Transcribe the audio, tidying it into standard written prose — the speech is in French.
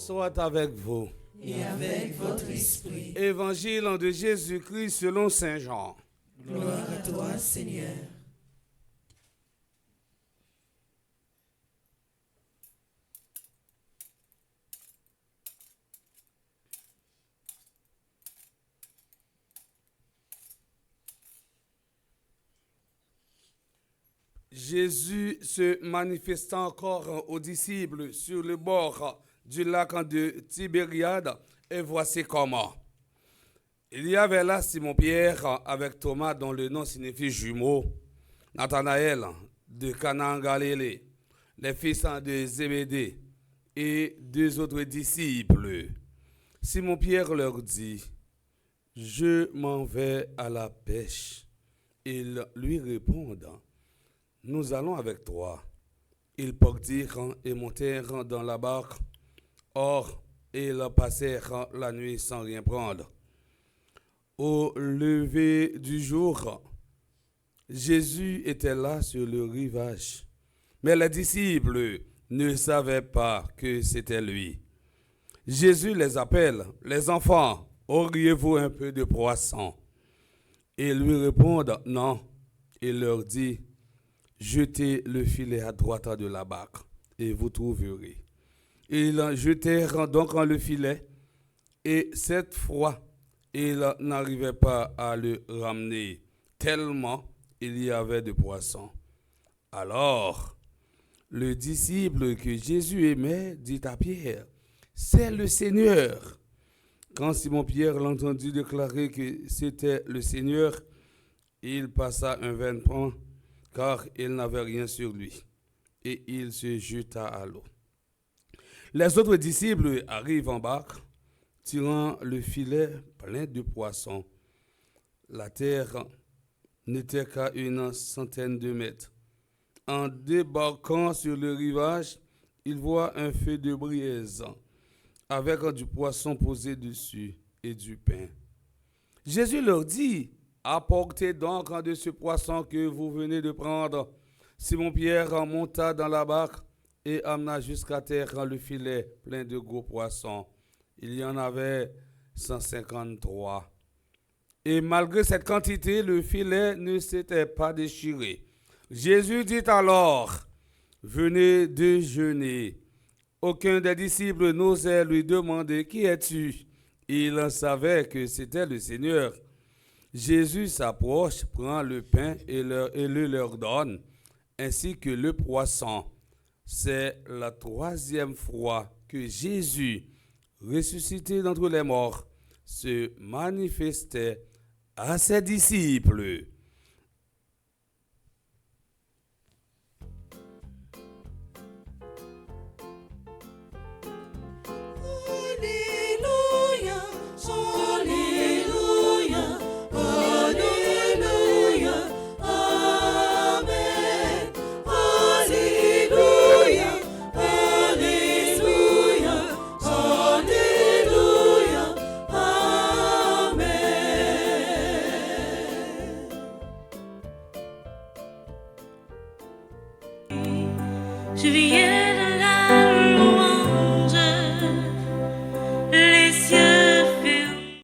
soit avec vous. Et avec votre esprit. Évangile de Jésus-Christ selon saint Jean. Gloire à toi, Seigneur. Jésus se manifesta encore aux disciples sur le bord du lac de Tibériade, et voici comment. Il y avait là Simon-Pierre avec Thomas, dont le nom signifie jumeau, Nathanaël de Cana en Galilée, les fils de Zébédée et deux autres disciples. Simon-Pierre leur dit, « Je m'en vais à la pêche. » Ils lui répondent, « Nous allons avec toi. » Ils partirent et montèrent dans la barque. Or, ils passèrent la nuit sans rien prendre. Au lever du jour, Jésus était là sur le rivage. Mais les disciples ne savaient pas que c'était lui. Jésus les appelle, « Les enfants, auriez-vous un peu de poisson ?» Ils lui répondent, « Non. » Il leur dit, « Jetez le filet à droite de la barque et vous trouverez. » Ils jetèrent donc le filet et cette fois, ils n'arrivaient pas à le ramener, tellement il y avait de poissons. Alors, le disciple que Jésus aimait dit à Pierre, « C'est le Seigneur. » Quand Simon-Pierre l'entendit déclarer que c'était le Seigneur, il passa un vêtement, car il n'avait rien sur lui, et il se jeta à l'eau. Les autres disciples arrivent en barque, tirant le filet plein de poissons. La terre n'était qu'à 100 de mètres. En débarquant sur le rivage, ils voient un feu de braise avec du poisson posé dessus et du pain. Jésus leur dit, « Apportez donc de ce poisson que vous venez de prendre. » Simon-Pierre monta dans la barque et amena jusqu'à terre le filet plein de gros poissons. Il y en avait 153. Et malgré cette quantité, le filet ne s'était pas déchiré. Jésus dit alors, « Venez déjeuner. » Aucun des disciples n'osait lui demander, « Qui es-tu » Il savait que c'était le Seigneur. Jésus s'approche, prend le pain et le leur donne, ainsi que le poisson. C'est la troisième fois que Jésus, ressuscité d'entre les morts, se manifestait à ses disciples. Je vis